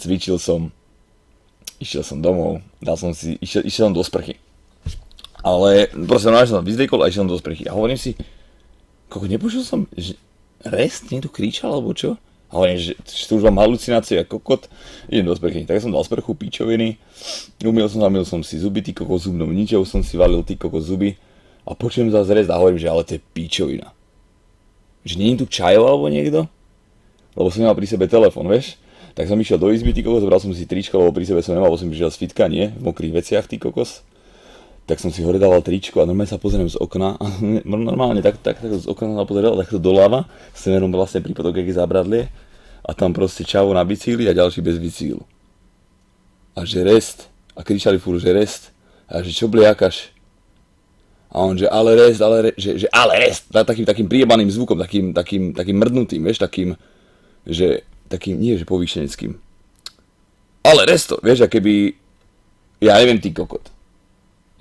cvičil som, išiel som domov, išiel som do sprchy. Ale proste normálne som vyzliekol a išiel som do sprchy. A hovorím si, nepočul som, že rest niekto kričal alebo čo? A hovorím, že to už mám halucinácie a kokot, idem do sprchy. Tak som dal sprchu, píčoviny, umyl som si zuby, ty kokos zubnou ničou som si valil ty kokos zuby a počujem zase rest a hovorím, že ale to je píčovina. Že nie je tu čajov alebo niekto? Lebo som nemal pri sebe telefon, vieš? Tak som išiel do izby, ty kokos, zobral som si tričko, lebo pri sebe som nemal, som išiel z fitka, nie? V mokrých veciach, ty kokos. Tak som si hore dával tričko a normálne sa pozriem z okna a normálne tak z okna sa pozeral, takto doľava, smerom vlastne pri potoke Zábradlie a tam proste čavo na bicykli a ďalší bez bicyklu. A že rest, a kričali furt, že rest, a že čo bliakaš? A on, že ale rest, že ale rest, takým priebaným zvukom, takým mrdnutým, vieš, takým, nie že povýšeneckým. Ale resto, vieš, a keby, ja neviem, ty kokot.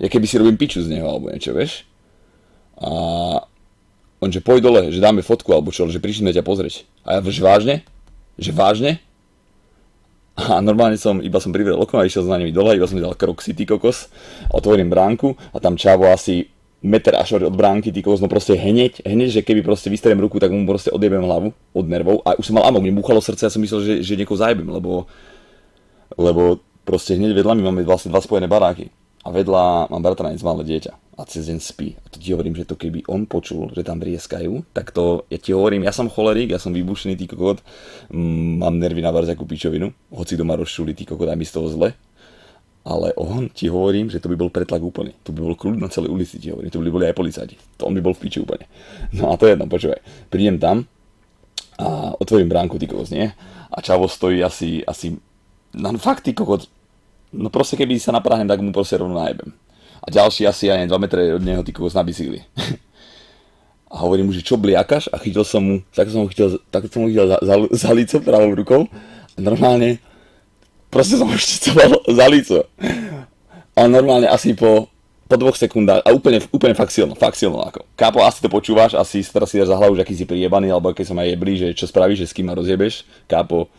Ja keby si robím piču z neho, alebo niečo, vieš. A on, že poď dole, že dáme fotku, alebo čo, že prišli sme ťa pozrieť. A ja, že vážne? Že vážne? A normálne iba som privrel okno a išiel za nimi dole, iba som dal kroxy, ty kokos. A otvorím bránku a tam čavo asi meter až od bránky, ty kokos, no proste hneď, že keby proste vystrelím ruku, tak mu proste odjebem hlavu od nervov. A už som mal amok, mne búchalo srdce, ja som myslel, že niekoho zajebem, lebo proste hneď vedľa my máme vlastne dva spojené baráky. A vedľa mám bratranec, malé dieťa a cez deň spí. A to ti hovorím, že to keby on počul, že tam vrieskajú, tak to, ja ti hovorím, ja som cholerík, ja som vybušený, ty kokot, mám nervy na barziakú pičovinu, hoci doma rozšuli, ty kokot, aj mi z toho zle. Ale on, ti hovorím, že to by bol pretlak úplný. To by bol kľud na celej ulici, ti hovorím, to by boli aj policajti. To on by bol v piči úplne. No a to je jedno, počúvaj. Prídem tam a otvorím bránku, ty kokot, nie? A čavo stojí asi, no fakt, ty kokot, no proste keby sa napráhnem, tak mu proste rovno najebem. A ďalší asi aj 2 metre od neho, ty kokos, na bicykli. A hovorím mu, že čo bliakaš? A chytil som mu, takto som ho chytil za líco pravou rukou. A normálne, proste som ho šticoval za líco. A normálne asi po 2 sekundách, a úplne fakt silno ako. Kápo, asi to počúvaš, asi teraz si dáš za hlavu, že aký si priebaný, alebo keď som aj jeblý, že čo spravíš, že s kým ma rozjebeš. Kápo,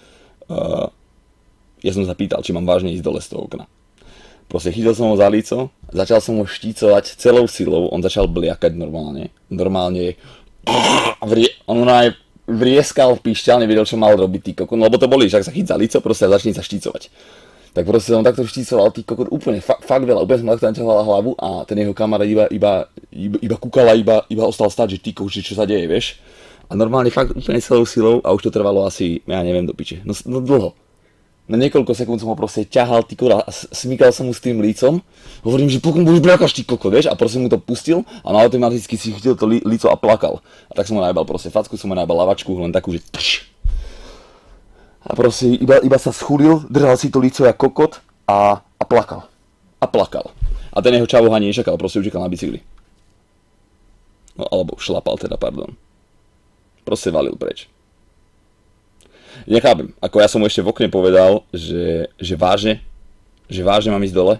ja som sa pýtal, či mám vážne ísť dole z toho okna. Proste chytil som ho za líco, začal som ho štícovať celou silou, on začal bliakať normálne, on aj vrieskal v píšťal, nevedel, čo mal robiť, ty kokot, no lebo to boli, však sa chyť za líco, proste a začne sa štícovať. Tak proste som takto štícoval, ty kokot, úplne fakt veľa, úplne som takto naťahoval hlavu a ten jeho kamarát iba kúkal a iba ostal stáť, že ty kokot, čo sa deje, vieš. A normálne fakt úplne celou silou a už to trvalo asi, ja neviem do piče, no dlho. Na niekoľko sekúnd som ho proste ťahal, ty kokot, a smykal som mu s tým lícom. Hovorím, že pokud budeš bliakaš, ty kokot, vieš, a proste mu to pustil a na automaticky si chytil to líco a plakal. A tak som ho najbal proste facku, som ho najbal lavačku, len takú, že tš. A proste iba sa schulil, držal si to líco jak kokot a plakal. A ten jeho čavo ani nečakal, proste učekal na bicykli. No alebo šlapal teda, pardon. Proste valil preč. Nechápem, ako ja som mu ešte v okne povedal, že vážne mám ísť dole.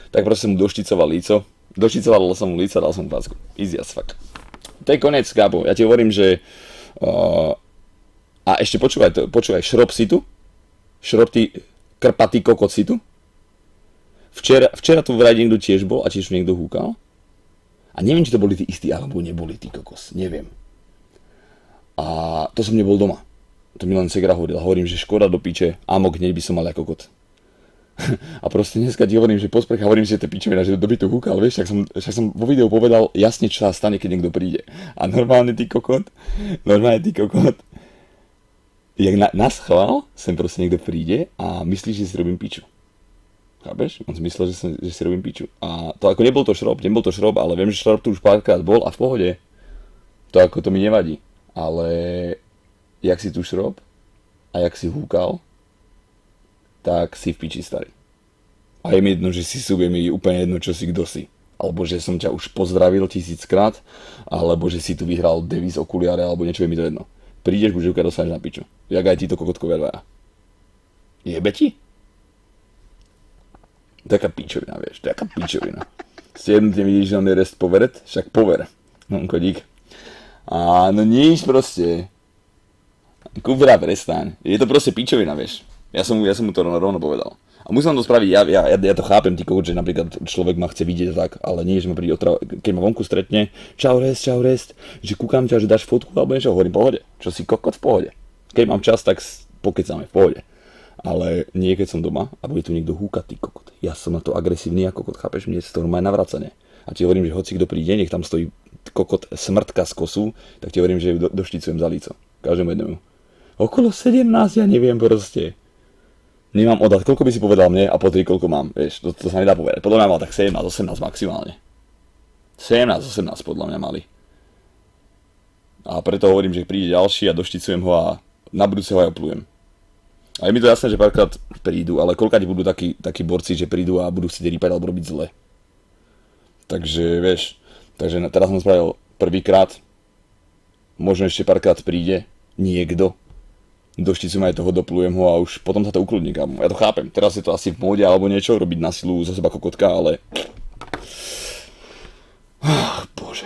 Tak proste mu došticovalo som mu líco a dal som mu pásku. Easy as fuck. To je koniec, kápo. Ja ti hovorím, že a ešte počúvaj, šrob si tu? Šrob ty krpatý kokot si tu? Včera tu vraj niekto tiež bol a tiež niekto húkal. A neviem, či to boli tí istí, alebo neboli tí kokos, neviem. A to som nebol doma. To mi len segra hovorila. Hovorím, že škoda do piče, amok hneď by som mal ako kot. A proste dneska ti hovorím, že po sprche hovorím, že to je pičovina, že to by tu húkal, vieš, však som vo videu povedal jasne, čo sa stane, keď niekto príde. A normálne ty kokot, jak nás chval, sem proste niekto príde a myslí, že si robím piču. Chápeš? On si myslel, že si robím piču. A to ako nebol to šrob, ale viem, že šrob tu už párkrát bol a v pohode. To ako to mi nevadí. Ale jak si tu šrob a jak si húkal, tak si v piči starý. A je mi jedno, že si je mi úplne jedno, čo si kdo si. Alebo že som ťa už pozdravil 1000-krát, alebo že si tu vyhral devíz okuliare, alebo niečo, je mi to jedno. Prídeš, budeš húkať, dostaneš na piču. Jak aj títo kokotkovia dvaja. Jebe ti? Taká pičovina, vieš, taká pičovina. Ste jednotne vidíš, že on je rest poveret, však pover. No, kodík. A no nič proste. Kubra, prestaň. Je to proste pičovina, vieš. Ja som mu to rovno povedal. A musím to spraviť, ja to chápem, ty kokot, že napríklad človek ma chce vidieť tak, ale nie, že ma príde keď ma vonku stretne, čau rest, že kúkam ťa, že dáš fotku alebo niečo, hovorím pohode, čo si kokot v pohode. Keď mám čas, tak pokecáme v pohode. Ale nie keď som doma a bude tu niekto húkať, ty kokot. Ja som na to agresívny a kokot, chápeš, mne to normálne navracanie. A ti hovorím, že hoci kto príde, nech tam stojí kokot smrtka z kosu, tak ti hovorím, že ju došticujem za líco. Každému jednomu. Okolo 17, ja neviem proste. Nemám odhad, koľko by si povedal mne a pozri, koľko mám, vieš, to sa nedá povedať. Podľa mňa mal tak 17, 18 maximálne. 17, 18 podľa mňa mali. A preto hovorím, že príde ďalší a došticujem ho a na budúce ho aj oplujem. A je mi to jasné, že párkrát prídu, ale koľkať budú takí borci, že prídu a budú chcieť rýpať alebo robiť zle. Takže, vieš, teraz som spravil prvýkrát, možno ešte párkrát príde niekto, došticujem aj toho, doplujem ho a už potom sa to ukludní, kámo. Ja to chápem, teraz je to asi v móde alebo niečo, robiť na silu zo seba kokotka, ale... Bože.